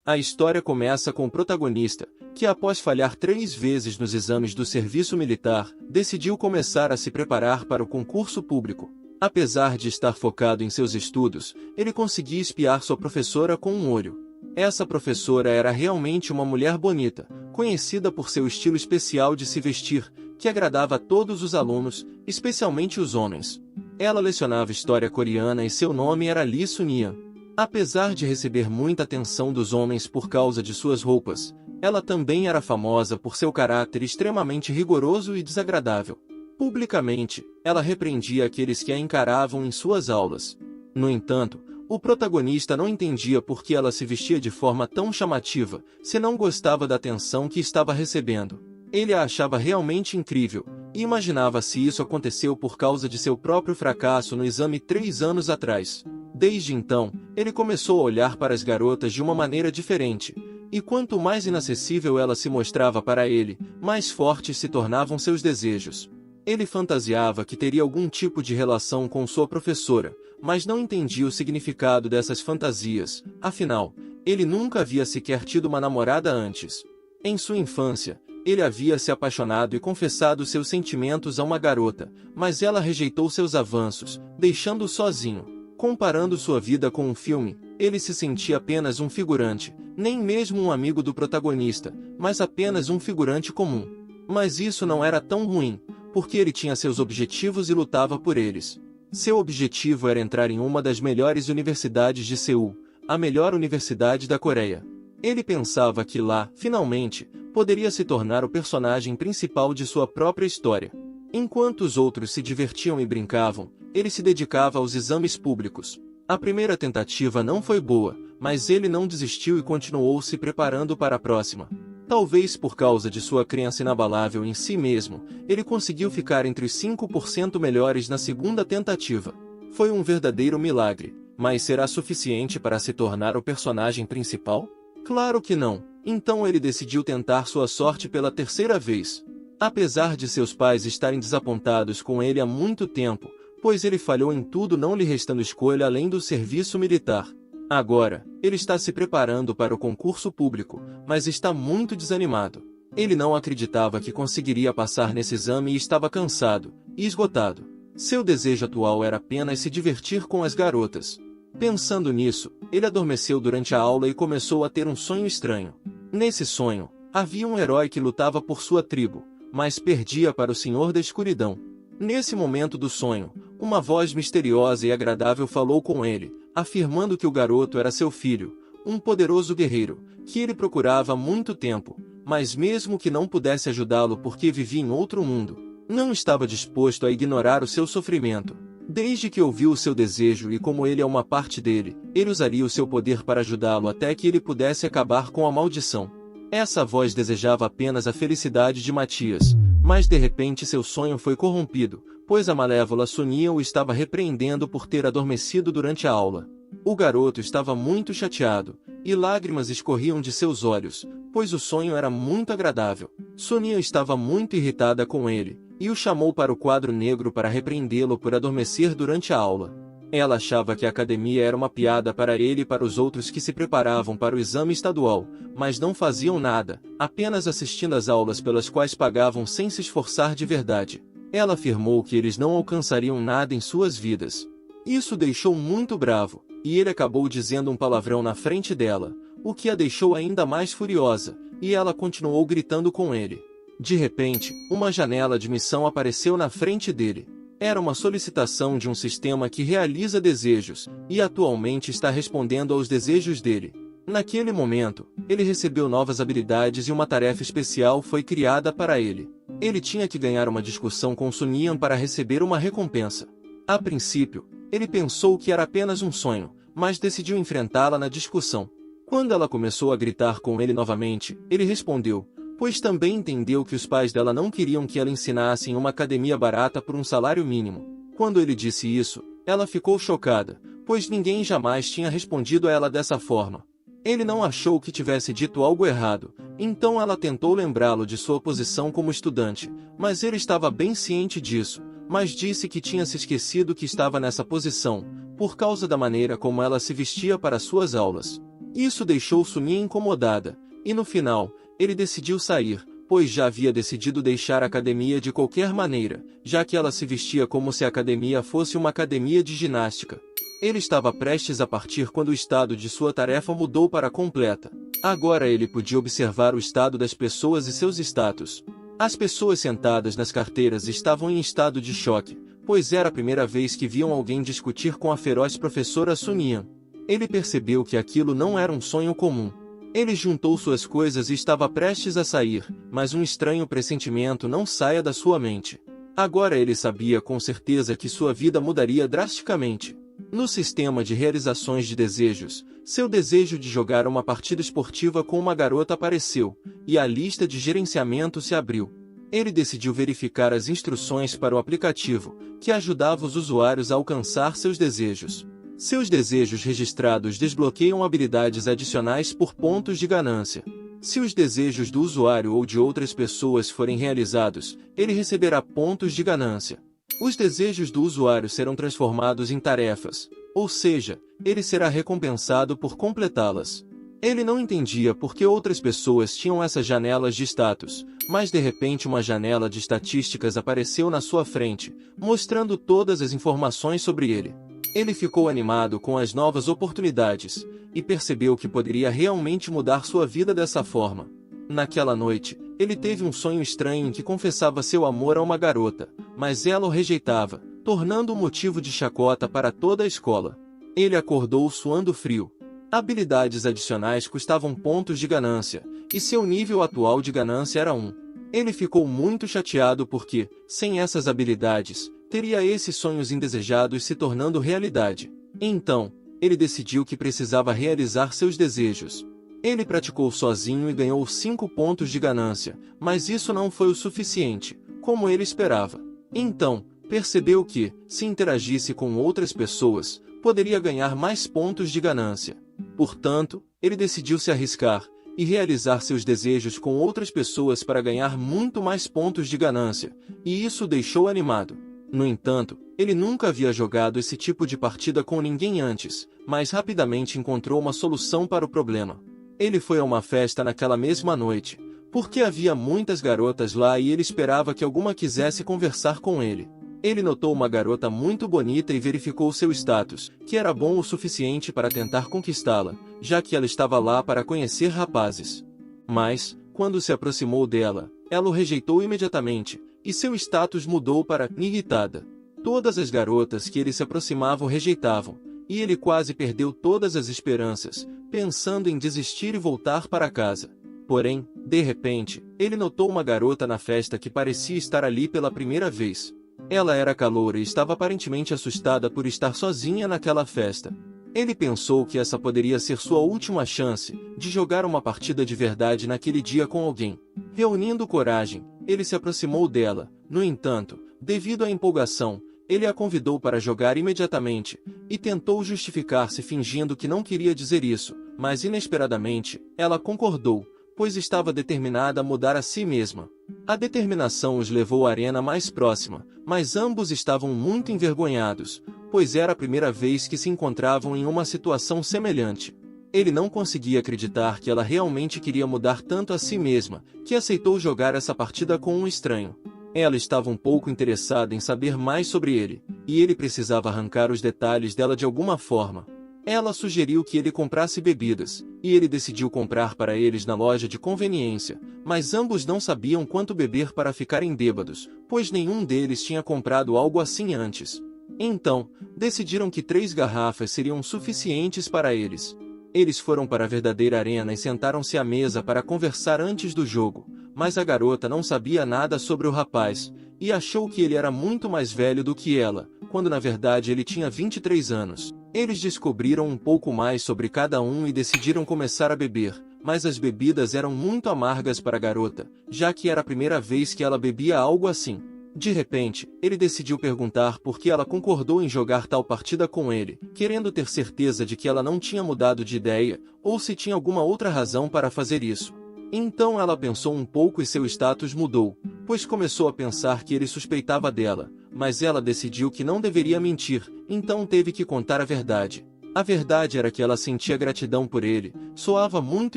A história começa com o protagonista, que após falhar 3 vezes nos exames do serviço militar, decidiu começar a se preparar para o concurso público. Apesar de estar focado em seus estudos, ele conseguia espiar sua professora com um olho. Essa professora era realmente uma mulher bonita, conhecida por seu estilo especial de se vestir, que agradava a todos os alunos, especialmente os homens. Ela lecionava história coreana e seu nome era Lee Sun-yeon. Apesar de receber muita atenção dos homens por causa de suas roupas, ela também era famosa por seu caráter extremamente rigoroso e desagradável. Publicamente, ela repreendia aqueles que a encaravam em suas aulas. No entanto, o protagonista não entendia por que ela se vestia de forma tão chamativa, se não gostava da atenção que estava recebendo. Ele a achava realmente incrível, e imaginava se isso aconteceu por causa de seu próprio fracasso no exame 3 anos atrás. Desde então, ele começou a olhar para as garotas de uma maneira diferente, e quanto mais inacessível ela se mostrava para ele, mais fortes se tornavam seus desejos. Ele fantasiava que teria algum tipo de relação com sua professora, mas não entendia o significado dessas fantasias, afinal, ele nunca havia sequer tido uma namorada antes. Em sua infância, ele havia se apaixonado e confessado seus sentimentos a uma garota, mas ela rejeitou seus avanços, deixando-o sozinho. Comparando sua vida com um filme, ele se sentia apenas um figurante, nem mesmo um amigo do protagonista, mas apenas um figurante comum. Mas isso não era tão ruim, porque ele tinha seus objetivos e lutava por eles. Seu objetivo era entrar em uma das melhores universidades de Seul, a melhor universidade da Coreia. Ele pensava que lá, finalmente, poderia se tornar o personagem principal de sua própria história. Enquanto os outros se divertiam e brincavam, ele se dedicava aos exames públicos. A primeira tentativa não foi boa, mas ele não desistiu e continuou se preparando para a próxima. Talvez por causa de sua crença inabalável em si mesmo, ele conseguiu ficar entre os 5% melhores na segunda tentativa. Foi um verdadeiro milagre, mas será suficiente para se tornar o personagem principal? Claro que não, então ele decidiu tentar sua sorte pela 3ª vez. Apesar de seus pais estarem desapontados com ele há muito tempo, pois ele falhou em tudo, não lhe restando escolha além do serviço militar. Agora, ele está se preparando para o concurso público, mas está muito desanimado. Ele não acreditava que conseguiria passar nesse exame e estava cansado e esgotado. Seu desejo atual era apenas se divertir com as garotas. Pensando nisso, ele adormeceu durante a aula e começou a ter um sonho estranho. Nesse sonho, havia um herói que lutava por sua tribo, mas perdia para o Senhor da Escuridão. Nesse momento do sonho, uma voz misteriosa e agradável falou com ele, afirmando que o garoto era seu filho, um poderoso guerreiro, que ele procurava há muito tempo, mas mesmo que não pudesse ajudá-lo porque vivia em outro mundo, não estava disposto a ignorar o seu sofrimento. Desde que ouviu o seu desejo e como ele é uma parte dele, ele usaria o seu poder para ajudá-lo até que ele pudesse acabar com a maldição. Essa voz desejava apenas a felicidade de Matias, mas de repente seu sonho foi corrompido, pois a malévola Sun-yeon o estava repreendendo por ter adormecido durante a aula. O garoto estava muito chateado, e lágrimas escorriam de seus olhos, pois o sonho era muito agradável. Sun-yeon estava muito irritada com ele, e o chamou para o quadro negro para repreendê-lo por adormecer durante a aula. Ela achava que a academia era uma piada para ele e para os outros que se preparavam para o exame estadual, mas não faziam nada, apenas assistindo às aulas pelas quais pagavam sem se esforçar de verdade. Ela afirmou que eles não alcançariam nada em suas vidas. Isso deixou muito bravo, e ele acabou dizendo um palavrão na frente dela, o que a deixou ainda mais furiosa, e ela continuou gritando com ele. De repente, uma janela de missão apareceu na frente dele. Era uma solicitação de um sistema que realiza desejos, e atualmente está respondendo aos desejos dele. Naquele momento, ele recebeu novas habilidades e uma tarefa especial foi criada para ele. Ele tinha que ganhar uma discussão com Sun-yeon para receber uma recompensa. A princípio, ele pensou que era apenas um sonho, mas decidiu enfrentá-la na discussão. Quando ela começou a gritar com ele novamente, ele respondeu, pois também entendeu que os pais dela não queriam que ela ensinasse em uma academia barata por um salário mínimo. Quando ele disse isso, ela ficou chocada, pois ninguém jamais tinha respondido a ela dessa forma. Ele não achou que tivesse dito algo errado, então ela tentou lembrá-lo de sua posição como estudante, mas ele estava bem ciente disso, mas disse que tinha se esquecido que estava nessa posição, por causa da maneira como ela se vestia para suas aulas. Isso deixou Suninha incomodada, e no final, ele decidiu sair, pois já havia decidido deixar a academia de qualquer maneira, já que ela se vestia como se a academia fosse uma academia de ginástica. Ele estava prestes a partir quando o estado de sua tarefa mudou para completa. Agora ele podia observar o estado das pessoas e seus status. As pessoas sentadas nas carteiras estavam em estado de choque, pois era a primeira vez que viam alguém discutir com a feroz professora Suninha. Ele percebeu que aquilo não era um sonho comum. Ele juntou suas coisas e estava prestes a sair, mas um estranho pressentimento não saía da sua mente. Agora ele sabia com certeza que sua vida mudaria drasticamente. No sistema de realizações de desejos, seu desejo de jogar uma partida esportiva com uma garota apareceu, e a lista de gerenciamento se abriu. Ele decidiu verificar as instruções para o aplicativo, que ajudava os usuários a alcançar seus desejos. Seus desejos registrados desbloqueiam habilidades adicionais por pontos de ganância. Se os desejos do usuário ou de outras pessoas forem realizados, ele receberá pontos de ganância. Os desejos do usuário serão transformados em tarefas, ou seja, ele será recompensado por completá-las. Ele não entendia por que outras pessoas tinham essas janelas de status, mas de repente uma janela de estatísticas apareceu na sua frente, mostrando todas as informações sobre ele. Ele ficou animado com as novas oportunidades, e percebeu que poderia realmente mudar sua vida dessa forma. Naquela noite, ele teve um sonho estranho em que confessava seu amor a uma garota, mas ela o rejeitava, tornando-o motivo de chacota para toda a escola. Ele acordou suando frio. Habilidades adicionais custavam pontos de ganância, e seu nível atual de ganância era 1. Ele ficou muito chateado porque, sem essas habilidades, teria esses sonhos indesejados se tornando realidade. Então, ele decidiu que precisava realizar seus desejos. Ele praticou sozinho e ganhou 5 pontos de ganância, mas isso não foi o suficiente, como ele esperava. Então, percebeu que, se interagisse com outras pessoas, poderia ganhar mais pontos de ganância. Portanto, ele decidiu se arriscar e realizar seus desejos com outras pessoas para ganhar muito mais pontos de ganância, e isso o deixou animado. No entanto, ele nunca havia jogado esse tipo de partida com ninguém antes, mas rapidamente encontrou uma solução para o problema. Ele foi a uma festa naquela mesma noite, porque havia muitas garotas lá e ele esperava que alguma quisesse conversar com ele. Ele notou uma garota muito bonita e verificou seu status, que era bom o suficiente para tentar conquistá-la, já que ela estava lá para conhecer rapazes. Mas, quando se aproximou dela, ela o rejeitou imediatamente, e seu status mudou para irritada. Todas as garotas que ele se aproximava o rejeitavam, e ele quase perdeu todas as esperanças, pensando em desistir e voltar para casa. Porém, de repente, ele notou uma garota na festa que parecia estar ali pela primeira vez. Ela era caloura e estava aparentemente assustada por estar sozinha naquela festa. Ele pensou que essa poderia ser sua última chance de jogar uma partida de verdade naquele dia com alguém. Reunindo coragem, ele se aproximou dela. No entanto, devido à empolgação, ele a convidou para jogar imediatamente, e tentou justificar-se fingindo que não queria dizer isso, mas inesperadamente, ela concordou, pois estava determinada a mudar a si mesma. A determinação os levou à arena mais próxima, mas ambos estavam muito envergonhados, pois era a primeira vez que se encontravam em uma situação semelhante. Ele não conseguia acreditar que ela realmente queria mudar tanto a si mesma, que aceitou jogar essa partida com um estranho. Ela estava um pouco interessada em saber mais sobre ele, e ele precisava arrancar os detalhes dela de alguma forma. Ela sugeriu que ele comprasse bebidas, e ele decidiu comprar para eles na loja de conveniência, mas ambos não sabiam quanto beber para ficarem bêbados, pois nenhum deles tinha comprado algo assim antes. Então, decidiram que 3 garrafas seriam suficientes para eles. Eles foram para a verdadeira arena e sentaram-se à mesa para conversar antes do jogo, mas a garota não sabia nada sobre o rapaz, e achou que ele era muito mais velho do que ela, quando na verdade ele tinha 23 anos. Eles descobriram um pouco mais sobre cada um e decidiram começar a beber, mas as bebidas eram muito amargas para a garota, já que era a primeira vez que ela bebia algo assim. De repente, ele decidiu perguntar por que ela concordou em jogar tal partida com ele, querendo ter certeza de que ela não tinha mudado de ideia, ou se tinha alguma outra razão para fazer isso. Então ela pensou um pouco e seu status mudou, pois começou a pensar que ele suspeitava dela, mas ela decidiu que não deveria mentir, então teve que contar a verdade. A verdade era que ela sentia gratidão por ele, soava muito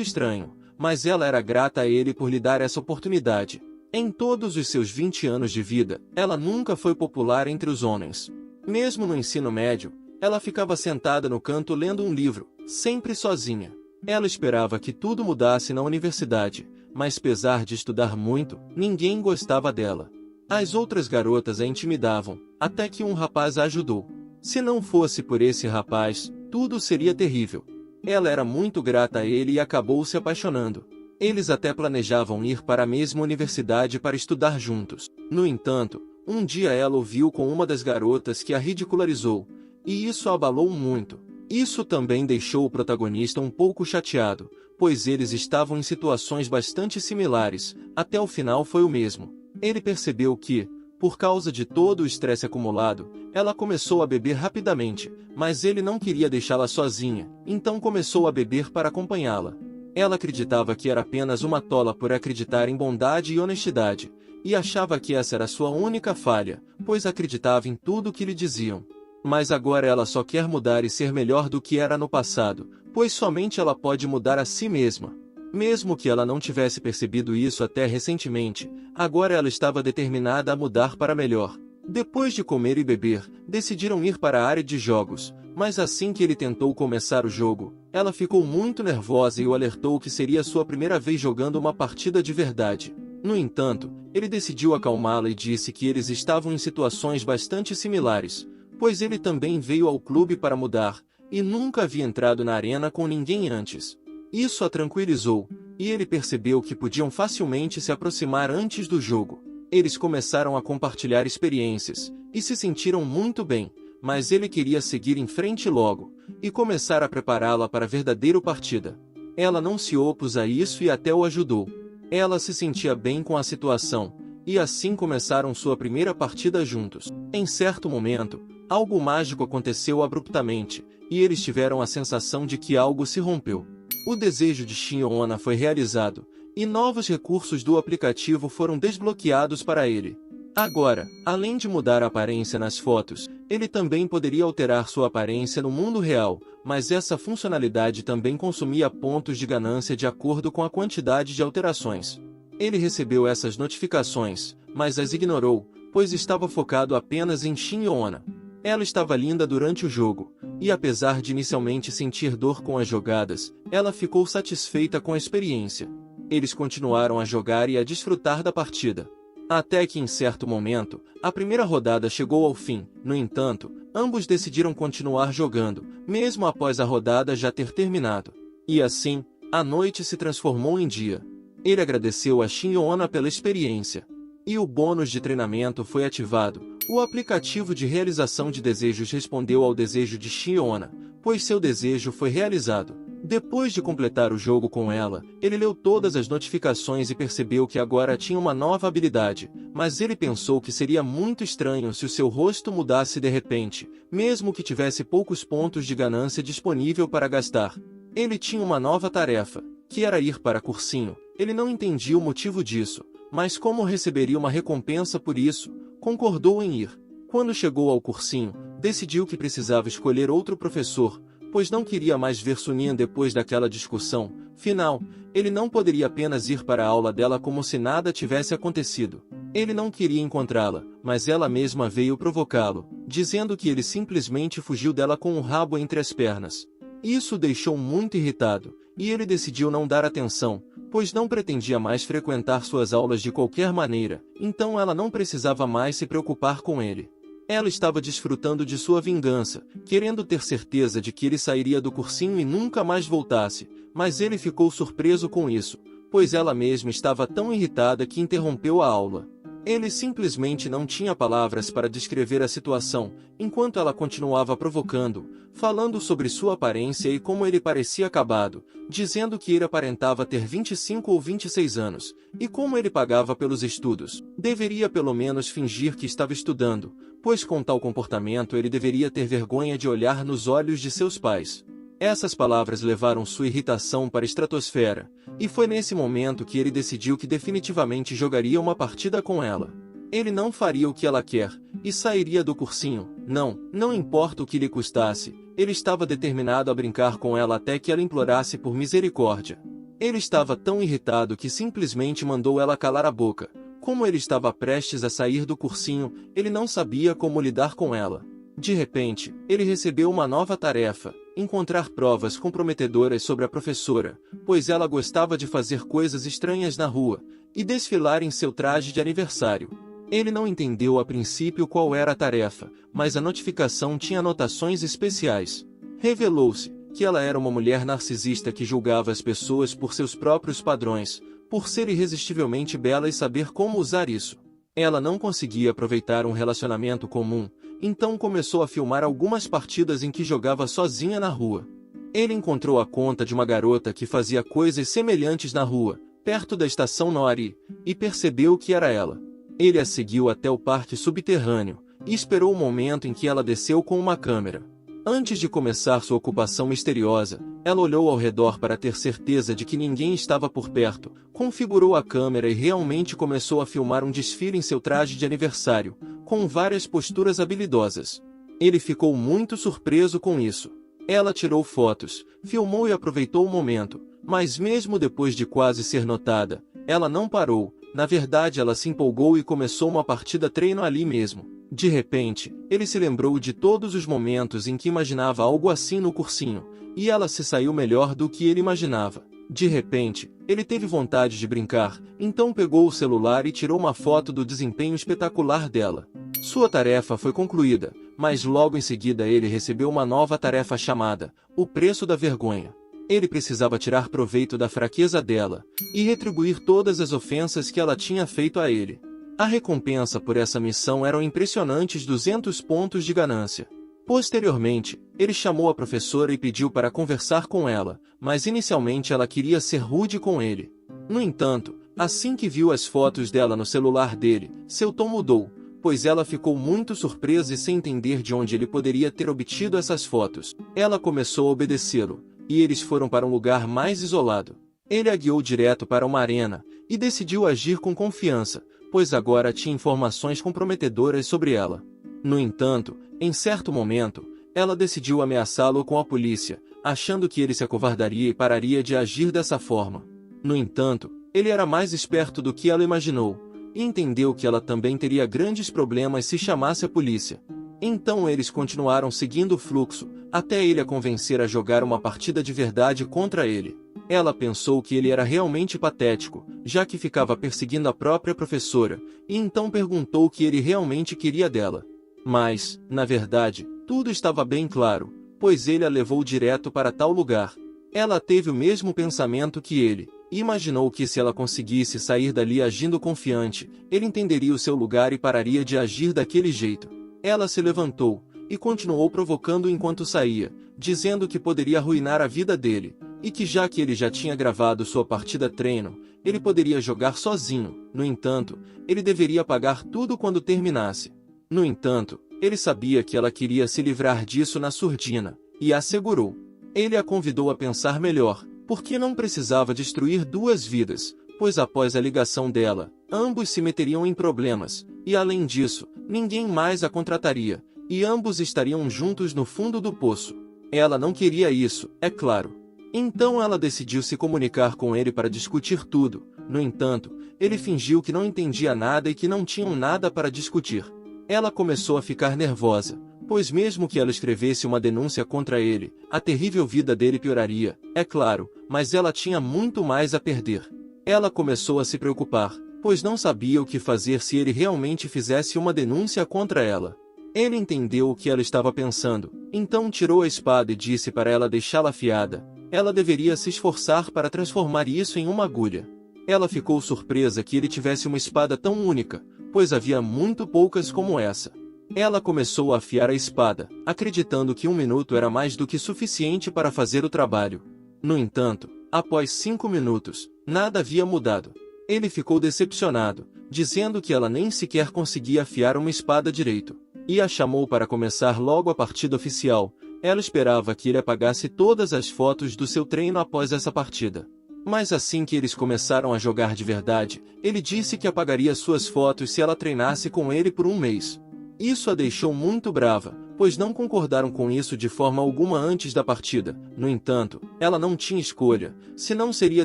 estranho, mas ela era grata a ele por lhe dar essa oportunidade. Em todos os seus 20 anos de vida, ela nunca foi popular entre os homens. Mesmo no ensino médio, ela ficava sentada no canto lendo um livro, sempre sozinha. Ela esperava que tudo mudasse na universidade, mas apesar de estudar muito, ninguém gostava dela. As outras garotas a intimidavam, até que um rapaz a ajudou. Se não fosse por esse rapaz, tudo seria terrível. Ela era muito grata a ele e acabou se apaixonando. Eles até planejavam ir para a mesma universidade para estudar juntos. No entanto, um dia ela ouviu com uma das garotas que a ridicularizou, e isso a abalou muito. Isso também deixou o protagonista um pouco chateado, pois eles estavam em situações bastante similares, até o final foi o mesmo. Ele percebeu que, por causa de todo o estresse acumulado, ela começou a beber rapidamente, mas ele não queria deixá-la sozinha, então começou a beber para acompanhá-la. Ela acreditava que era apenas uma tola por acreditar em bondade e honestidade, e achava que essa era sua única falha, pois acreditava em tudo o que lhe diziam. Mas agora ela só quer mudar e ser melhor do que era no passado, pois somente ela pode mudar a si mesma. Mesmo que ela não tivesse percebido isso até recentemente, agora ela estava determinada a mudar para melhor. Depois de comer e beber, decidiram ir para a área de jogos, mas assim que ele tentou começar o jogo, ela ficou muito nervosa e o alertou que seria sua primeira vez jogando uma partida de verdade. No entanto, ele decidiu acalmá-la e disse que eles estavam em situações bastante similares, pois ele também veio ao clube para mudar, e nunca havia entrado na arena com ninguém antes. Isso a tranquilizou, e ele percebeu que podiam facilmente se aproximar antes do jogo. Eles começaram a compartilhar experiências, e se sentiram muito bem, mas ele queria seguir em frente logo, e começar a prepará-la para a verdadeira partida. Ela não se opôs a isso e até o ajudou. Ela se sentia bem com a situação, e assim começaram sua primeira partida juntos. Em certo momento, algo mágico aconteceu abruptamente, e eles tiveram a sensação de que algo se rompeu. O desejo de Shin-Ona foi realizado, e novos recursos do aplicativo foram desbloqueados para ele. Agora, além de mudar a aparência nas fotos, ele também poderia alterar sua aparência no mundo real, mas essa funcionalidade também consumia pontos de ganância de acordo com a quantidade de alterações. Ele recebeu essas notificações, mas as ignorou, pois estava focado apenas em Shin-Ona. Ela estava linda durante o jogo, e apesar de inicialmente sentir dor com as jogadas, ela ficou satisfeita com a experiência. Eles continuaram a jogar e a desfrutar da partida. Até que em certo momento, a primeira rodada chegou ao fim. No entanto, ambos decidiram continuar jogando, mesmo após a rodada já ter terminado. E assim, a noite se transformou em dia. Ele agradeceu a Shin-Ona pela experiência. E o bônus de treinamento foi ativado. O aplicativo de realização de desejos respondeu ao desejo de Shin-Ona, pois seu desejo foi realizado. Depois de completar o jogo com ela, ele leu todas as notificações e percebeu que agora tinha uma nova habilidade, mas ele pensou que seria muito estranho se o seu rosto mudasse de repente, mesmo que tivesse poucos pontos de ganância disponível para gastar. Ele tinha uma nova tarefa, que era ir para cursinho. Ele não entendia o motivo disso, mas como receberia uma recompensa por isso, concordou em ir. Quando chegou ao cursinho, decidiu que precisava escolher outro professor, pois não queria mais ver Sunin depois daquela discussão final. Ele não poderia apenas ir para a aula dela como se nada tivesse acontecido. Ele não queria encontrá-la, mas ela mesma veio provocá-lo, dizendo que ele simplesmente fugiu dela com o rabo entre as pernas. Isso o deixou muito irritado, e ele decidiu não dar atenção, pois não pretendia mais frequentar suas aulas de qualquer maneira, então ela não precisava mais se preocupar com ele. Ela estava desfrutando de sua vingança, querendo ter certeza de que ele sairia do cursinho e nunca mais voltasse, mas ele ficou surpreso com isso, pois ela mesma estava tão irritada que interrompeu a aula. Ele simplesmente não tinha palavras para descrever a situação, enquanto ela continuava provocando, falando sobre sua aparência e como ele parecia acabado, dizendo que ele aparentava ter 25 ou 26 anos, e como ele pagava pelos estudos. Deveria pelo menos fingir que estava estudando, pois com tal comportamento ele deveria ter vergonha de olhar nos olhos de seus pais. Essas palavras levaram sua irritação para a estratosfera, e foi nesse momento que ele decidiu que definitivamente jogaria uma partida com ela. Ele não faria o que ela quer, e sairia do cursinho, não importa o que lhe custasse, Ele estava determinado a brincar com ela até que ela implorasse por misericórdia. Ele estava tão irritado que simplesmente mandou ela calar a boca. Como ele estava prestes a sair do cursinho, ele não sabia como lidar com ela. De repente, ele recebeu uma nova tarefa: encontrar provas comprometedoras sobre a professora, pois ela gostava de fazer coisas estranhas na rua, e desfilar em seu traje de aniversário. Ele não entendeu a princípio qual era a tarefa, mas a notificação tinha anotações especiais. Revelou-se que ela era uma mulher narcisista que julgava as pessoas por seus próprios padrões, por ser irresistivelmente bela e saber como usar isso. Ela não conseguia aproveitar um relacionamento comum, então começou a filmar algumas partidas em que jogava sozinha na rua. Ele encontrou a conta de uma garota que fazia coisas semelhantes na rua, perto da estação Nori, e percebeu que era ela. Ele a seguiu até o parque subterrâneo, e esperou o momento em que ela desceu com uma câmera. Antes de começar sua ocupação misteriosa, ela olhou ao redor para ter certeza de que ninguém estava por perto, configurou a câmera e realmente começou a filmar um desfile em seu traje de aniversário, com várias posturas habilidosas. Ele ficou muito surpreso com isso. Ela tirou fotos, filmou e aproveitou o momento, mas mesmo depois de quase ser notada, ela não parou. Na verdade, ela se empolgou e começou uma partida treino ali mesmo. De repente, ele se lembrou de todos os momentos em que imaginava algo assim no cursinho, e ela se saiu melhor do que ele imaginava. De repente, ele teve vontade de brincar, então pegou o celular e tirou uma foto do desempenho espetacular dela. Sua tarefa foi concluída, mas logo em seguida ele recebeu uma nova tarefa chamada o preço da vergonha. Ele precisava tirar proveito da fraqueza dela e retribuir todas as ofensas que ela tinha feito a ele. A recompensa por essa missão eram impressionantes 200 pontos de ganância. Posteriormente, ele chamou a professora e pediu para conversar com ela, mas inicialmente ela queria ser rude com ele. No entanto, assim que viu as fotos dela no celular dele, seu tom mudou, pois ela ficou muito surpresa e sem entender de onde ele poderia ter obtido essas fotos. Ela começou a obedecê-lo, e eles foram para um lugar mais isolado. Ele a guiou direto para uma arena, e decidiu agir com confiança, pois agora tinha informações comprometedoras sobre ela. No entanto, em certo momento, ela decidiu ameaçá-lo com a polícia, achando que ele se acovardaria e pararia de agir dessa forma. No entanto, ele era mais esperto do que ela imaginou, e entendeu que ela também teria grandes problemas se chamasse a polícia. Então eles continuaram seguindo o fluxo, até ele a convencer a jogar uma partida de verdade contra ele. Ela pensou que ele era realmente patético, já que ficava perseguindo a própria professora, e então perguntou o que ele realmente queria dela. Mas, na verdade, tudo estava bem claro, pois ele a levou direto para tal lugar. Ela teve o mesmo pensamento que ele, e imaginou que se ela conseguisse sair dali agindo confiante, ele entenderia o seu lugar e pararia de agir daquele jeito. Ela se levantou, e continuou provocando enquanto saía, dizendo que poderia arruinar a vida dele, e que já que ele já tinha gravado sua partida treino, ele poderia jogar sozinho. No entanto, ele deveria pagar tudo quando terminasse. No entanto, ele sabia que ela queria se livrar disso na surdina, e assegurou. Ele a convidou a pensar melhor, porque não precisava destruir duas vidas, pois após a ligação dela, ambos se meteriam em problemas, e além disso, ninguém mais a contrataria, e ambos estariam juntos no fundo do poço. Ela não queria isso, é claro. Então ela decidiu se comunicar com ele para discutir tudo. No entanto, ele fingiu que não entendia nada e que não tinham nada para discutir. Ela começou a ficar nervosa, pois mesmo que ela escrevesse uma denúncia contra ele, a terrível vida dele pioraria, é claro, mas ela tinha muito mais a perder. Ela começou a se preocupar, pois não sabia o que fazer se ele realmente fizesse uma denúncia contra ela. Ele entendeu o que ela estava pensando, então tirou a espada e disse para ela deixá-la afiada. Ela deveria se esforçar para transformar isso em uma agulha. Ela ficou surpresa que ele tivesse uma espada tão única, pois havia muito poucas como essa. Ela começou a afiar a espada, acreditando que 1 minuto era mais do que suficiente para fazer o trabalho. No entanto, após 5 minutos, nada havia mudado. Ele ficou decepcionado, dizendo que ela nem sequer conseguia afiar uma espada direito, e a chamou para começar logo a partida oficial. Ela esperava que ele apagasse todas as fotos do seu treino após essa partida. Mas assim que eles começaram a jogar de verdade, ele disse que apagaria suas fotos se ela treinasse com ele por 1 mês. Isso a deixou muito brava, pois pois não concordaram com isso de forma alguma antes da partida. No entanto, ela não tinha escolha, senão seria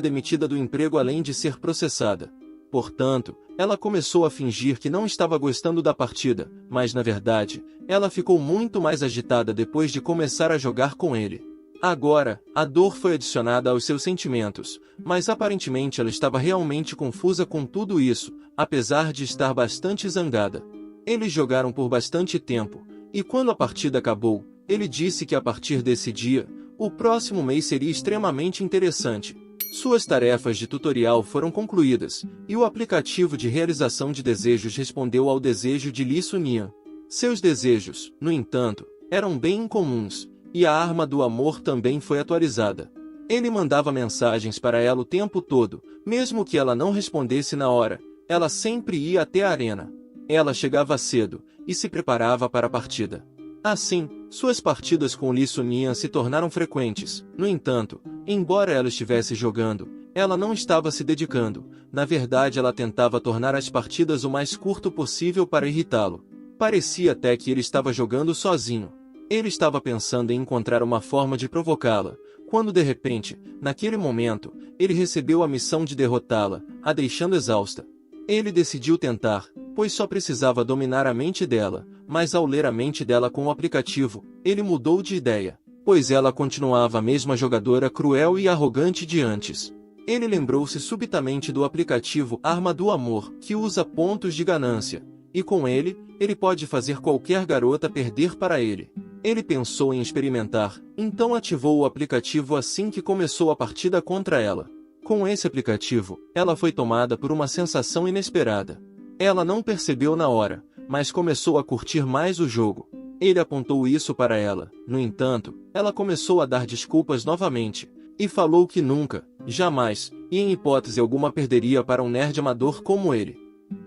demitida do emprego além de ser processada. Portanto, ela começou a fingir que não estava gostando da partida, mas na verdade, ela ficou muito mais agitada depois de começar a jogar com ele. Agora, a dor foi adicionada aos seus sentimentos, mas aparentemente ela estava realmente confusa com tudo isso, apesar de estar bastante zangada. Eles jogaram por bastante tempo, e quando a partida acabou, ele disse que a partir desse dia, o próximo mês seria extremamente interessante. Suas tarefas de tutorial foram concluídas, e o aplicativo de realização de desejos respondeu ao desejo de Lee Sun-Yan. Seus desejos, no entanto, eram bem incomuns, e a arma do amor também foi atualizada. Ele mandava mensagens para ela o tempo todo, mesmo que ela não respondesse na hora, ela sempre ia até a arena. Ela chegava cedo, e se preparava para a partida. Assim, suas partidas com Lee Sun-Yan se tornaram frequentes. No entanto, embora ela estivesse jogando, ela não estava se dedicando. Na verdade, ela tentava tornar as partidas o mais curto possível para irritá-lo. Parecia até que ele estava jogando sozinho. Ele estava pensando em encontrar uma forma de provocá-la, quando de repente, naquele momento, ele recebeu a missão de derrotá-la, a deixando exausta. Ele decidiu tentar, pois só precisava dominar a mente dela, mas ao ler a mente dela com o aplicativo, ele mudou de ideia, pois ela continuava a mesma jogadora cruel e arrogante de antes. Ele lembrou-se subitamente do aplicativo Arma do Amor, que usa pontos de ganância, e com ele pode fazer qualquer garota perder para ele. Ele pensou em experimentar, então ativou o aplicativo assim que começou a partida contra ela. Com esse aplicativo, ela foi tomada por uma sensação inesperada. Ela não percebeu na hora, mas começou a curtir mais o jogo. Ele apontou isso para ela. No entanto, ela começou a dar desculpas novamente, e falou que nunca, jamais, e em hipótese alguma perderia para um nerd amador como ele.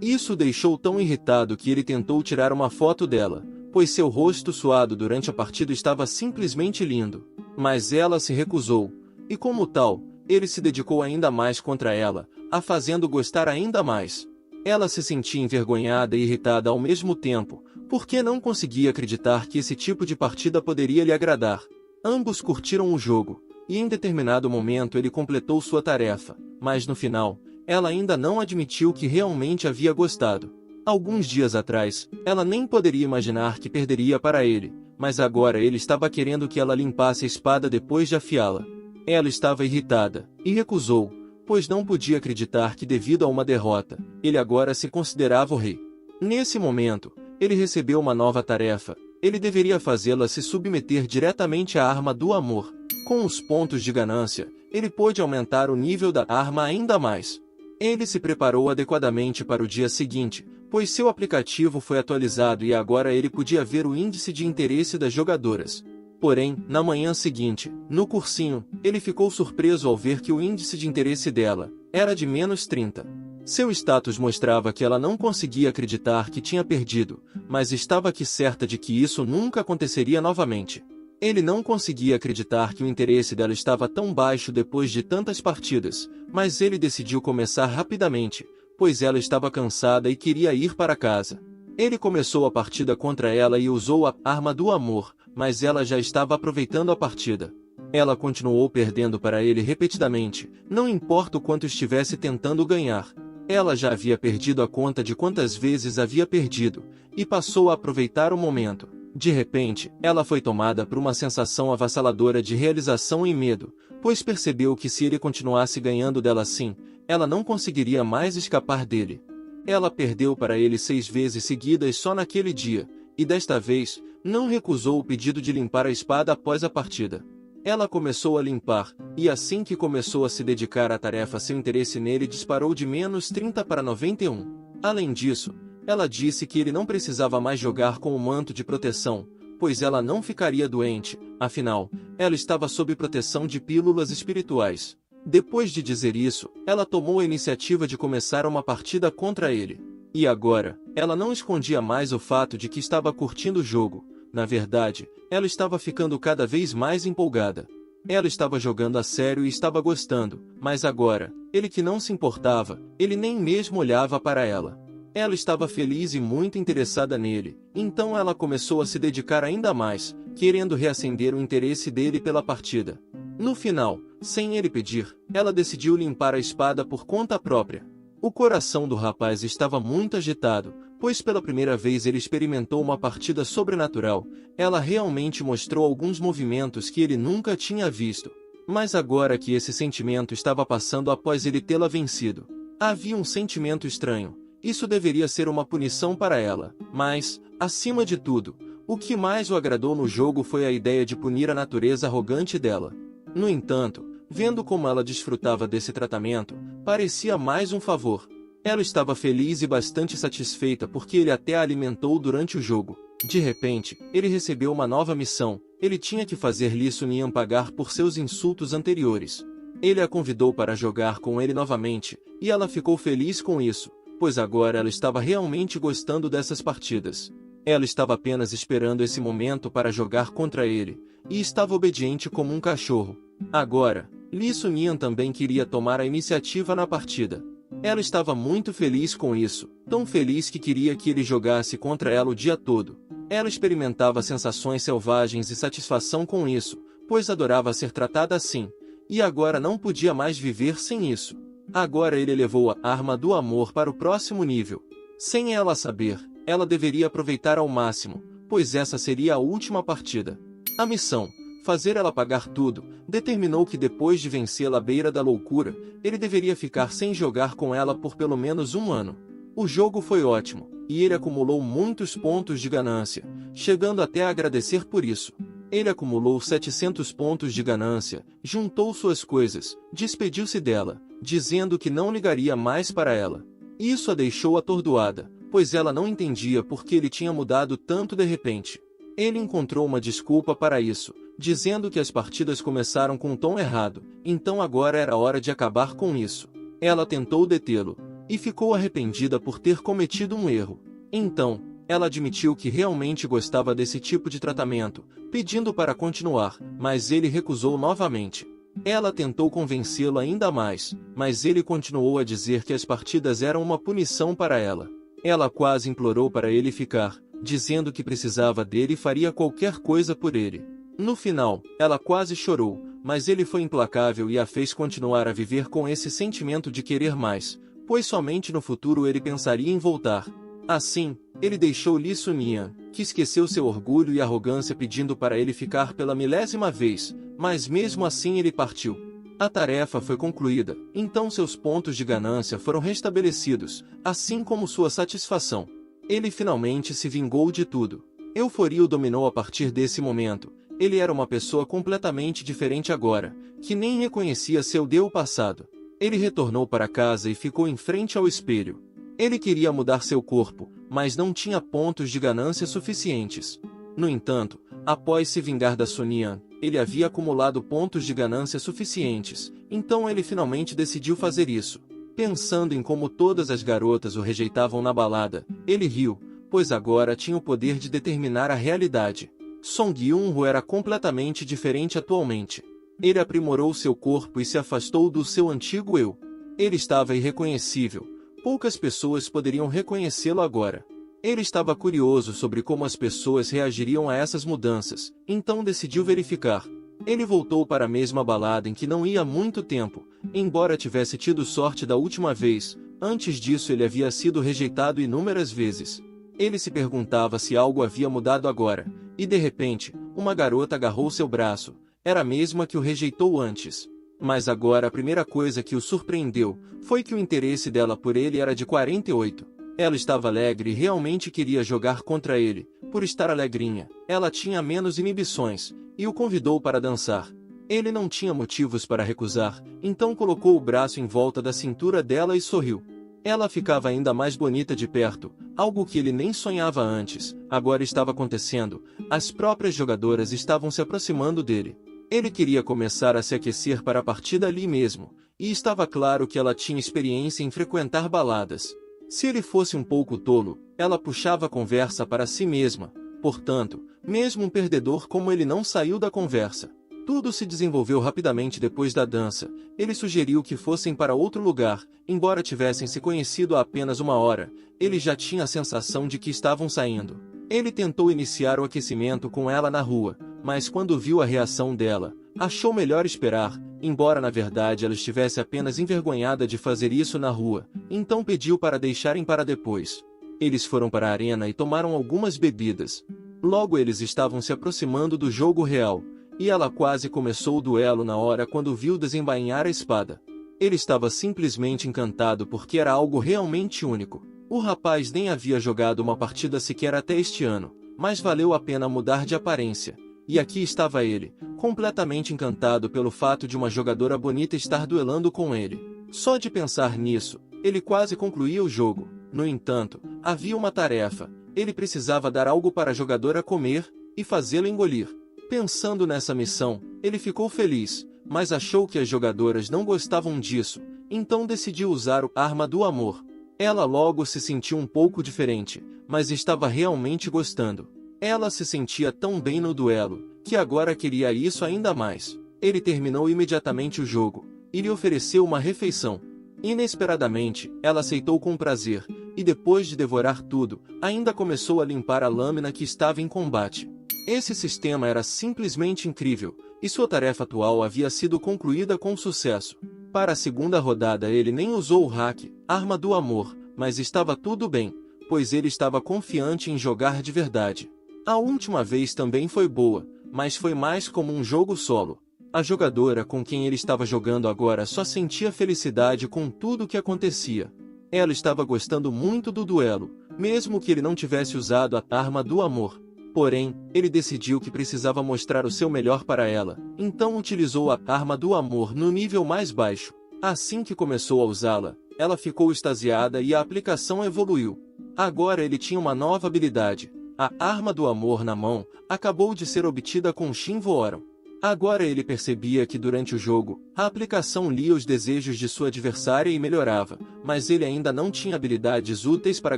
Isso o deixou tão irritado que ele tentou tirar uma foto dela, pois seu rosto suado durante a partida estava simplesmente lindo. Mas ela se recusou, e como tal, ele se dedicou ainda mais contra ela, a fazendo gostar ainda mais. Ela se sentia envergonhada e irritada ao mesmo tempo, porque não conseguia acreditar que esse tipo de partida poderia lhe agradar. Ambos curtiram o jogo, e em determinado momento ele completou sua tarefa, mas no final, ela ainda não admitiu que realmente havia gostado. Alguns dias atrás, ela nem poderia imaginar que perderia para ele, mas agora ele estava querendo que ela limpasse a espada depois de afiá-la. Ela estava irritada, e recusou, pois não podia acreditar que devido a uma derrota, ele agora se considerava o rei. Nesse momento, ele recebeu uma nova tarefa, ele deveria fazê-la se submeter diretamente à arma do amor. Com os pontos de ganância, ele pôde aumentar o nível da arma ainda mais. Ele se preparou adequadamente para o dia seguinte, pois seu aplicativo foi atualizado e agora ele podia ver o índice de interesse das jogadoras. Porém, na manhã seguinte, no cursinho, ele ficou surpreso ao ver que o índice de interesse dela era de -30. Seu status mostrava que ela não conseguia acreditar que tinha perdido, mas estava aqui certa de que isso nunca aconteceria novamente. Ele não conseguia acreditar que o interesse dela estava tão baixo depois de tantas partidas, mas ele decidiu começar rapidamente, pois ela estava cansada e queria ir para casa. Ele começou a partida contra ela e usou a arma do amor, mas ela já estava aproveitando a partida. Ela continuou perdendo para ele repetidamente, não importa o quanto estivesse tentando ganhar. Ela já havia perdido a conta de quantas vezes havia perdido, e passou a aproveitar o momento. De repente, ela foi tomada por uma sensação avassaladora de realização e medo, pois percebeu que se ele continuasse ganhando dela assim, ela não conseguiria mais escapar dele. Ela perdeu para ele 6 vezes seguidas só naquele dia, e desta vez, não recusou o pedido de limpar a espada após a partida. Ela começou a limpar, e assim que começou a se dedicar à tarefa seu interesse nele disparou de -30 para 91. Além disso, ela disse que ele não precisava mais jogar com o manto de proteção, pois ela não ficaria doente, afinal, ela estava sob proteção de pílulas espirituais. Depois de dizer isso, ela tomou a iniciativa de começar uma partida contra ele. E agora, ela não escondia mais o fato de que estava curtindo o jogo. Na verdade, ela estava ficando cada vez mais empolgada. Ela estava jogando a sério e estava gostando, mas agora, ele que não se importava, ele nem mesmo olhava para ela. Ela estava feliz e muito interessada nele, então ela começou a se dedicar ainda mais, querendo reacender o interesse dele pela partida. No final, sem ele pedir, ela decidiu limpar a espada por conta própria. O coração do rapaz estava muito agitado, pois pela primeira vez ele experimentou uma partida sobrenatural. Ela realmente mostrou alguns movimentos que ele nunca tinha visto. Mas agora que esse sentimento estava passando após ele tê-la vencido, havia um sentimento estranho. Isso deveria ser uma punição para ela, mas, acima de tudo, o que mais o agradou no jogo foi a ideia de punir a natureza arrogante dela. No entanto, vendo como ela desfrutava desse tratamento, parecia mais um favor. Ela estava feliz e bastante satisfeita porque ele até a alimentou durante o jogo. De repente, ele recebeu uma nova missão. Ele tinha que fazer Lee Sun-Yan pagar por seus insultos anteriores. Ele a convidou para jogar com ele novamente, e ela ficou feliz com isso, pois agora ela estava realmente gostando dessas partidas. Ela estava apenas esperando esse momento para jogar contra ele, e estava obediente como um cachorro. Agora, Lee Sun-Yan também queria tomar a iniciativa na partida. Ela estava muito feliz com isso, tão feliz que queria que ele jogasse contra ela o dia todo. Ela experimentava sensações selvagens e satisfação com isso, pois adorava ser tratada assim, e agora não podia mais viver sem isso. Agora ele levou a arma do amor para o próximo nível. Sem ela saber, ela deveria aproveitar ao máximo, pois essa seria a última partida. A missão, fazer ela pagar tudo, determinou que depois de vencê-la à beira da loucura, ele deveria ficar sem jogar com ela por pelo menos um ano. O jogo foi ótimo, e ele acumulou muitos pontos de ganância, chegando até a agradecer por isso. Ele acumulou 700 pontos de ganância, juntou suas coisas, despediu-se dela, dizendo que não ligaria mais para ela. Isso a deixou atordoada, pois ela não entendia por que ele tinha mudado tanto de repente. Ele encontrou uma desculpa para isso, dizendo que as partidas começaram com um tom errado, então agora era hora de acabar com isso. Ela tentou detê-lo, e ficou arrependida por ter cometido um erro. Então, ela admitiu que realmente gostava desse tipo de tratamento, pedindo para continuar, mas ele recusou novamente. Ela tentou convencê-lo ainda mais, mas ele continuou a dizer que as partidas eram uma punição para ela. Ela quase implorou para ele ficar, dizendo que precisava dele e faria qualquer coisa por ele. No final, ela quase chorou, mas ele foi implacável e a fez continuar a viver com esse sentimento de querer mais, pois somente no futuro ele pensaria em voltar. Assim, ele deixou Lee Sun-Yan, que esqueceu seu orgulho e arrogância pedindo para ele ficar pela milésima vez, mas mesmo assim ele partiu. A tarefa foi concluída, então seus pontos de ganância foram restabelecidos, assim como sua satisfação. Ele finalmente se vingou de tudo. Euforia o dominou a partir desse momento. Ele era uma pessoa completamente diferente agora, que nem reconhecia seu eu passado. Ele retornou para casa e ficou em frente ao espelho. Ele queria mudar seu corpo, mas não tinha pontos de ganância suficientes. No entanto, após se vingar da Sun-Yan, ele havia acumulado pontos de ganância suficientes, então ele finalmente decidiu fazer isso. Pensando em como todas as garotas o rejeitavam na balada, ele riu, pois agora tinha o poder de determinar a realidade. Song Yun-ho era completamente diferente atualmente. Ele aprimorou seu corpo e se afastou do seu antigo eu. Ele estava irreconhecível. Poucas pessoas poderiam reconhecê-lo agora. Ele estava curioso sobre como as pessoas reagiriam a essas mudanças, então decidiu verificar. Ele voltou para a mesma balada em que não ia há muito tempo, embora tivesse tido sorte da última vez. Antes disso ele havia sido rejeitado inúmeras vezes. Ele se perguntava se algo havia mudado agora, e de repente, uma garota agarrou seu braço. Era a mesma que o rejeitou antes. Mas agora a primeira coisa que o surpreendeu foi que o interesse dela por ele era de 48. Ela estava alegre e realmente queria jogar contra ele. Por estar alegrinha, ela tinha menos inibições, e o convidou para dançar. Ele não tinha motivos para recusar, então colocou o braço em volta da cintura dela e sorriu. Ela ficava ainda mais bonita de perto, algo que ele nem sonhava antes. Agora estava acontecendo, as próprias jogadoras estavam se aproximando dele. Ele queria começar a se aquecer para a partida ali mesmo, e estava claro que ela tinha experiência em frequentar baladas. Se ele fosse um pouco tolo, ela puxava a conversa para si mesma. Portanto, mesmo um perdedor como ele não saiu da conversa. Tudo se desenvolveu rapidamente depois da dança. Ele sugeriu que fossem para outro lugar, embora tivessem se conhecido há apenas uma hora, ele já tinha a sensação de que estavam saindo. Ele tentou iniciar o aquecimento com ela na rua, mas quando viu a reação dela, achou melhor esperar, embora na verdade ela estivesse apenas envergonhada de fazer isso na rua, então pediu para deixarem para depois. Eles foram para a arena e tomaram algumas bebidas. Logo eles estavam se aproximando do jogo real, e ela quase começou o duelo na hora quando viu desembainhar a espada. Ele estava simplesmente encantado porque era algo realmente único. O rapaz nem havia jogado uma partida sequer até este ano, mas valeu a pena mudar de aparência. E aqui estava ele, completamente encantado pelo fato de uma jogadora bonita estar duelando com ele. Só de pensar nisso, ele quase concluía o jogo. No entanto, havia uma tarefa. Ele precisava dar algo para a jogadora comer e fazê-la engolir. Pensando nessa missão, ele ficou feliz, mas achou que as jogadoras não gostavam disso, então decidiu usar a arma do amor. Ela logo se sentiu um pouco diferente, mas estava realmente gostando. Ela se sentia tão bem no duelo, que agora queria isso ainda mais. Ele terminou imediatamente o jogo, e lhe ofereceu uma refeição. Inesperadamente, ela aceitou com prazer, e depois de devorar tudo, ainda começou a limpar a lâmina que estava em combate. Esse sistema era simplesmente incrível, e sua tarefa atual havia sido concluída com sucesso. Para a segunda rodada ele nem usou o hack, arma do amor, mas estava tudo bem, pois ele estava confiante em jogar de verdade. A última vez também foi boa, mas foi mais como um jogo solo. A jogadora com quem ele estava jogando agora só sentia felicidade com tudo o que acontecia. Ela estava gostando muito do duelo, mesmo que ele não tivesse usado a arma do amor. Porém, ele decidiu que precisava mostrar o seu melhor para ela, então utilizou a arma do amor no nível mais baixo. Assim que começou a usá-la, ela ficou extasiada e a aplicação evoluiu. Agora ele tinha uma nova habilidade. A arma do amor na mão acabou de ser obtida com Shinvoran. Agora ele percebia que durante o jogo, a aplicação lia os desejos de sua adversária e melhorava, mas ele ainda não tinha habilidades úteis para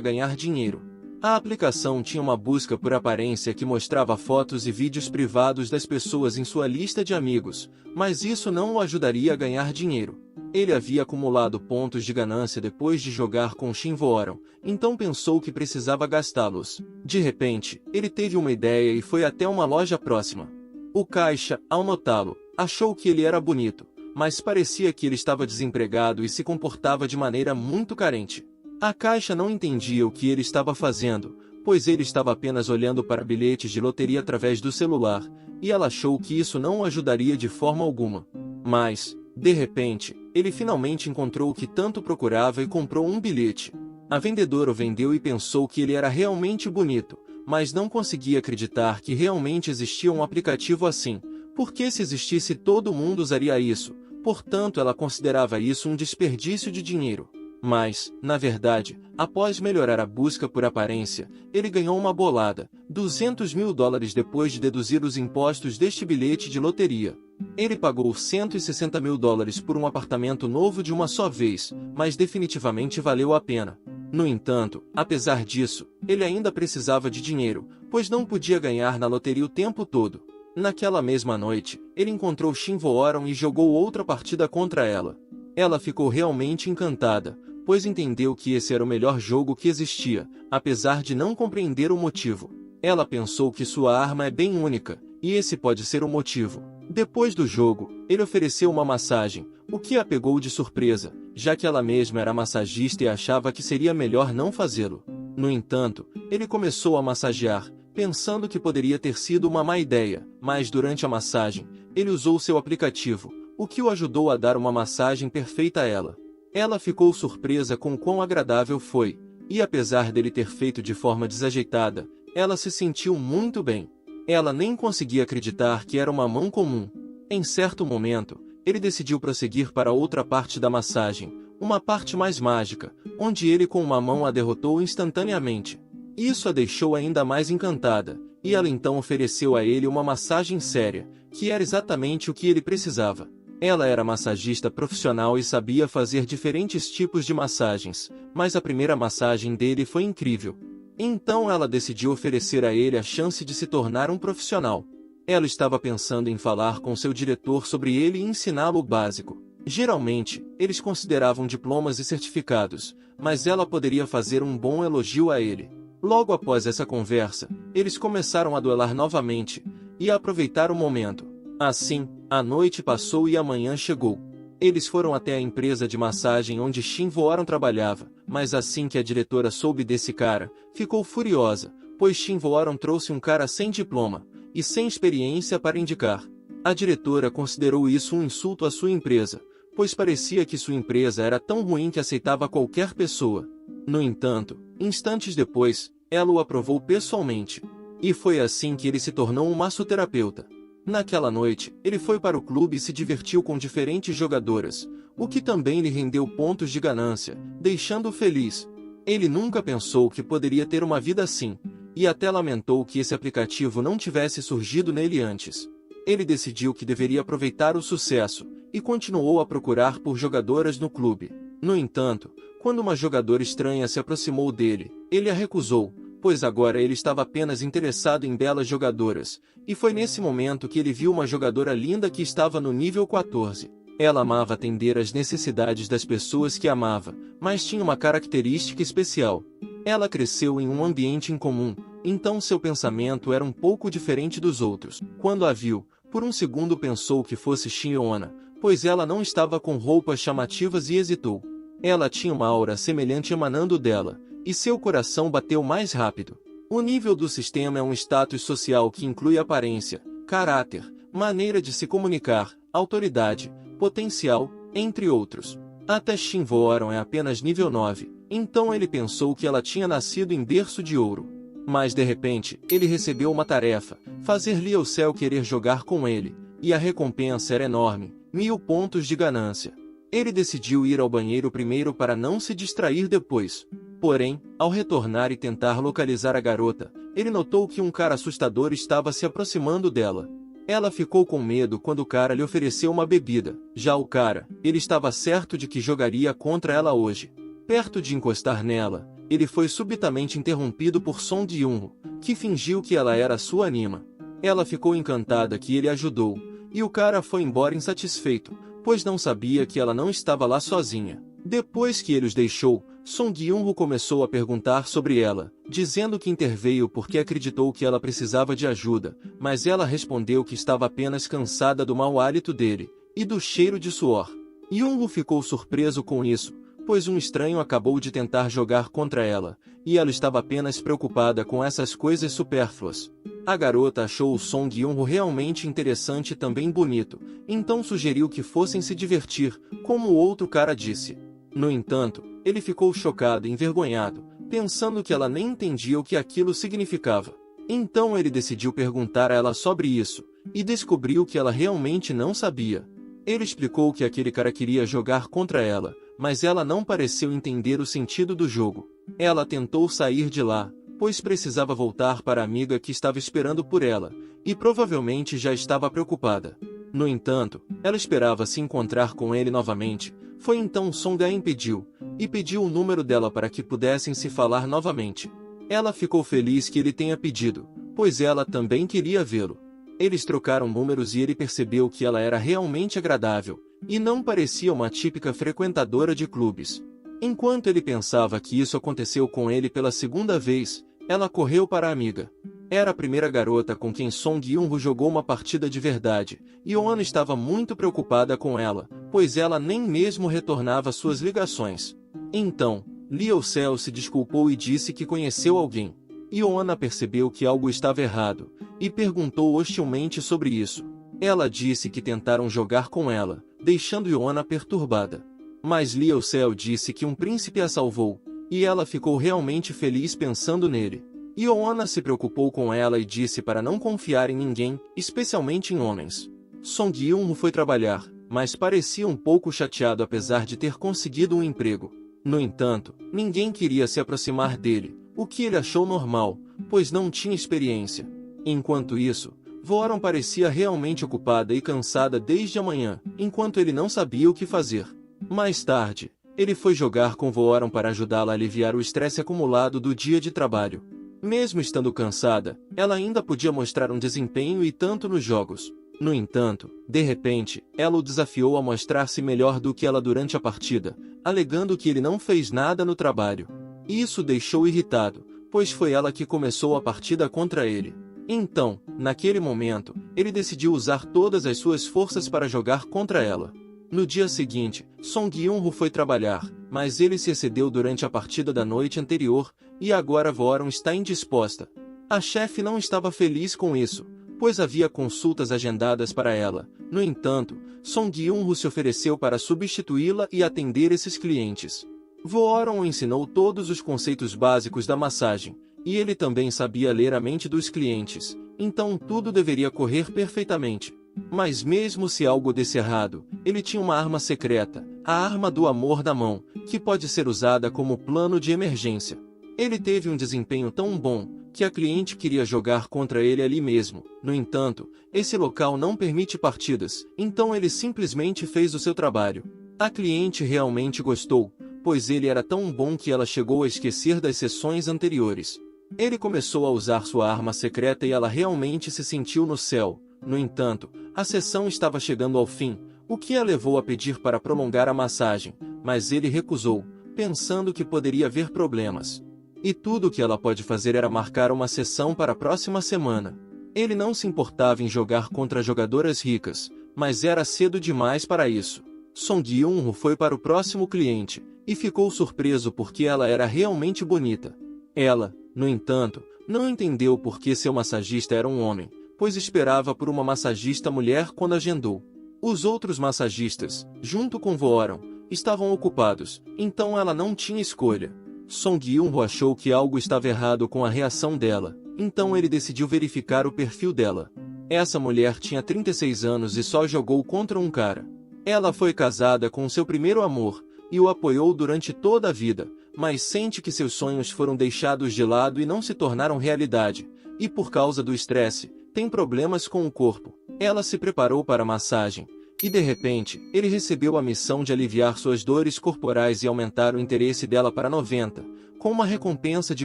ganhar dinheiro. A aplicação tinha uma busca por aparência que mostrava fotos e vídeos privados das pessoas em sua lista de amigos, mas isso não o ajudaria a ganhar dinheiro. Ele havia acumulado pontos de ganância depois de jogar com Shinvoran, então pensou que precisava gastá-los. De repente, ele teve uma ideia e foi até uma loja próxima. O caixa, ao notá-lo, achou que ele era bonito, mas parecia que ele estava desempregado e se comportava de maneira muito carente. A caixa não entendia o que ele estava fazendo, pois ele estava apenas olhando para bilhetes de loteria através do celular, e ela achou que isso não o ajudaria de forma alguma. Mas, de repente, ele finalmente encontrou o que tanto procurava e comprou um bilhete. A vendedora o vendeu e pensou que ele era realmente bonito, mas não conseguia acreditar que realmente existia um aplicativo assim, porque se existisse todo mundo usaria isso, portanto ela considerava isso um desperdício de dinheiro. Mas, na verdade, após melhorar a busca por aparência, ele ganhou uma bolada, $200.000 depois de deduzir os impostos deste bilhete de loteria. Ele pagou $160.000 por um apartamento novo de uma só vez, mas definitivamente valeu a pena. No entanto, apesar disso, ele ainda precisava de dinheiro, pois não podia ganhar na loteria o tempo todo. Naquela mesma noite, ele encontrou Shinvoran e jogou outra partida contra ela. Ela ficou realmente encantada, pois entendeu que esse era o melhor jogo que existia, apesar de não compreender o motivo. Ela pensou que sua arma é bem única, e esse pode ser o motivo. Depois do jogo, ele ofereceu uma massagem, o que a pegou de surpresa, já que ela mesma era massagista e achava que seria melhor não fazê-lo. No entanto, ele começou a massagear, pensando que poderia ter sido uma má ideia, mas durante a massagem, ele usou seu aplicativo, o que o ajudou a dar uma massagem perfeita a ela. Ela ficou surpresa com quão agradável foi, e apesar dele ter feito de forma desajeitada, ela se sentiu muito bem. Ela nem conseguia acreditar que era uma mão comum. Em certo momento, ele decidiu prosseguir para outra parte da massagem, uma parte mais mágica, onde ele com uma mão a derrotou instantaneamente. Isso a deixou ainda mais encantada, e ela então ofereceu a ele uma massagem séria, que era exatamente o que ele precisava. Ela era massagista profissional e sabia fazer diferentes tipos de massagens, mas a primeira massagem dele foi incrível. Então ela decidiu oferecer a ele a chance de se tornar um profissional. Ela estava pensando em falar com seu diretor sobre ele e ensiná-lo o básico. Geralmente, eles consideravam diplomas e certificados, mas ela poderia fazer um bom elogio a ele. Logo após essa conversa, eles começaram a duelar novamente, e a aproveitar o momento. Assim, a noite passou e a manhã chegou. Eles foram até a empresa de massagem onde Shin Voaron trabalhava, mas assim que a diretora soube desse cara, ficou furiosa, pois Shin Voaron trouxe um cara sem diploma e sem experiência para indicar. A diretora considerou isso um insulto à sua empresa, pois parecia que sua empresa era tão ruim que aceitava qualquer pessoa. No entanto, instantes depois, ela o aprovou pessoalmente. E foi assim que ele se tornou um massoterapeuta. Naquela noite, ele foi para o clube e se divertiu com diferentes jogadoras, o que também lhe rendeu pontos de ganância, deixando-o feliz. Ele nunca pensou que poderia ter uma vida assim, e até lamentou que esse aplicativo não tivesse surgido nele antes. Ele decidiu que deveria aproveitar o sucesso, e continuou a procurar por jogadoras no clube. No entanto, quando uma jogadora estranha se aproximou dele, ele a recusou, pois agora ele estava apenas interessado em belas jogadoras, e foi nesse momento que ele viu uma jogadora linda que estava no nível 14. Ela amava atender às necessidades das pessoas que amava, mas tinha uma característica especial. Ela cresceu em um ambiente incomum, então seu pensamento era um pouco diferente dos outros. Quando a viu, por um segundo pensou que fosse Shiona, pois ela não estava com roupas chamativas e hesitou. Ela tinha uma aura semelhante emanando dela, e seu coração bateu mais rápido. O nível do sistema é um status social que inclui aparência, caráter, maneira de se comunicar, autoridade, potencial, entre outros. Até Shin Voaron é apenas nível 9, então ele pensou que ela tinha nascido em berço de ouro. Mas de repente, ele recebeu uma tarefa, fazer Liu Cell querer jogar com ele, e a recompensa era enorme, 1000 pontos de ganância. Ele decidiu ir ao banheiro primeiro para não se distrair depois. Porém, ao retornar e tentar localizar a garota, ele notou que um cara assustador estava se aproximando dela. Ela ficou com medo quando o cara lhe ofereceu uma bebida. Já o cara, ele estava certo de que jogaria contra ela hoje. Perto de encostar nela, ele foi subitamente interrompido por Song Yun-ho, que fingiu que ela era sua anima. Ela ficou encantada que ele ajudou, e o cara foi embora insatisfeito, pois não sabia que ela não estava lá sozinha. Depois que ele os deixou, Song Yun-ho começou a perguntar sobre ela, dizendo que interveio porque acreditou que ela precisava de ajuda, mas ela respondeu que estava apenas cansada do mau hálito dele, e do cheiro de suor. Yun-ho ficou surpreso com isso, pois um estranho acabou de tentar jogar contra ela, e ela estava apenas preocupada com essas coisas supérfluas. A garota achou o Song Yun-ho realmente interessante e também bonito, então sugeriu que fossem se divertir, como o outro cara disse. No entanto, ele ficou chocado e envergonhado, pensando que ela nem entendia o que aquilo significava. Então ele decidiu perguntar a ela sobre isso, e descobriu que ela realmente não sabia. Ele explicou que aquele cara queria jogar contra ela, mas ela não pareceu entender o sentido do jogo. Ela tentou sair de lá, pois precisava voltar para a amiga que estava esperando por ela, e provavelmente já estava preocupada. No entanto, ela esperava se encontrar com ele novamente. Foi então Song a impediu, e pediu o número dela para que pudessem se falar novamente. Ela ficou feliz que ele tenha pedido, pois ela também queria vê-lo. Eles trocaram números e ele percebeu que ela era realmente agradável, e não parecia uma típica frequentadora de clubes. Enquanto ele pensava que isso aconteceu com ele pela segunda vez, ela correu para a amiga. Era a primeira garota com quem Song Yun-ho jogou uma partida de verdade, e Oana estava muito preocupada com ela, pois ela nem mesmo retornava suas ligações. Então, Liu Cell se desculpou e disse que conheceu alguém. Oana percebeu que algo estava errado, e perguntou hostilmente sobre isso. Ela disse que tentaram jogar com ela, deixando Oana perturbada. Mas Liu Cell disse que um príncipe a salvou, e ela ficou realmente feliz pensando nele. Oana se preocupou com ela e disse para não confiar em ninguém, especialmente em homens. Song Yun-ho foi trabalhar, mas parecia um pouco chateado apesar de ter conseguido um emprego. No entanto, ninguém queria se aproximar dele, o que ele achou normal, pois não tinha experiência. Enquanto isso, Voaron parecia realmente ocupada e cansada desde a manhã, enquanto ele não sabia o que fazer. Mais tarde, ele foi jogar com Voaron para ajudá-la a aliviar o estresse acumulado do dia de trabalho. Mesmo estando cansada, ela ainda podia mostrar um desempenho e tanto nos jogos. No entanto, de repente, ela o desafiou a mostrar-se melhor do que ela durante a partida, alegando que ele não fez nada no trabalho. Isso o deixou irritado, pois foi ela que começou a partida contra ele. Então, naquele momento, ele decidiu usar todas as suas forças para jogar contra ela. No dia seguinte, Song Yun-ho foi trabalhar, mas ele se excedeu durante a partida da noite anterior, e agora Voron está indisposta. A chefe não estava feliz com isso, pois havia consultas agendadas para ela. No entanto, Song Yun-ho se ofereceu para substituí-la e atender esses clientes. Voron o ensinou todos os conceitos básicos da massagem, e ele também sabia ler a mente dos clientes, então tudo deveria correr perfeitamente. Mas mesmo se algo desse errado, ele tinha uma arma secreta, a arma do amor na mão, que pode ser usada como plano de emergência. Ele teve um desempenho tão bom, que a cliente queria jogar contra ele ali mesmo. No entanto, esse local não permite partidas, então ele simplesmente fez o seu trabalho. A cliente realmente gostou, pois ele era tão bom que ela chegou a esquecer das sessões anteriores. Ele começou a usar sua arma secreta e ela realmente se sentiu no céu. No entanto, a sessão estava chegando ao fim, o que a levou a pedir para prolongar a massagem, mas ele recusou, pensando que poderia haver problemas. E tudo o que ela pode fazer era marcar uma sessão para a próxima semana. Ele não se importava em jogar contra jogadoras ricas, mas era cedo demais para isso. Song Yun-ho foi para o próximo cliente, e ficou surpreso porque ela era realmente bonita. Ela, no entanto, não entendeu por que seu massagista era um homem, pois esperava por uma massagista mulher quando agendou. Os outros massagistas, junto com Voron, estavam ocupados, então ela não tinha escolha. Song Yun-ho achou que algo estava errado com a reação dela, então ele decidiu verificar o perfil dela. Essa mulher tinha 36 anos e só jogou contra um cara. Ela foi casada com seu primeiro amor, e o apoiou durante toda a vida, mas sente que seus sonhos foram deixados de lado e não se tornaram realidade, e por causa do estresse, tem problemas com o corpo. Ela se preparou para a massagem, e de repente, ele recebeu a missão de aliviar suas dores corporais e aumentar o interesse dela para 90, com uma recompensa de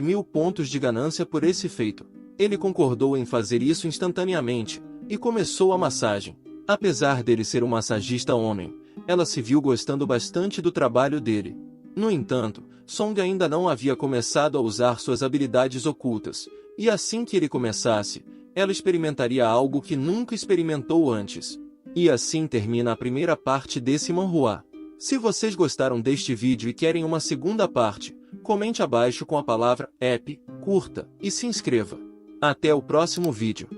1000 pontos de ganância por esse feito. Ele concordou em fazer isso instantaneamente, e começou a massagem. Apesar dele ser um massagista homem, ela se viu gostando bastante do trabalho dele. No entanto, Song ainda não havia começado a usar suas habilidades ocultas, e assim que ele começasse, ela experimentaria algo que nunca experimentou antes. E assim termina a primeira parte desse manhwa. Se vocês gostaram deste vídeo e querem uma segunda parte, comente abaixo com a palavra "ep", curta, e se inscreva. Até o próximo vídeo.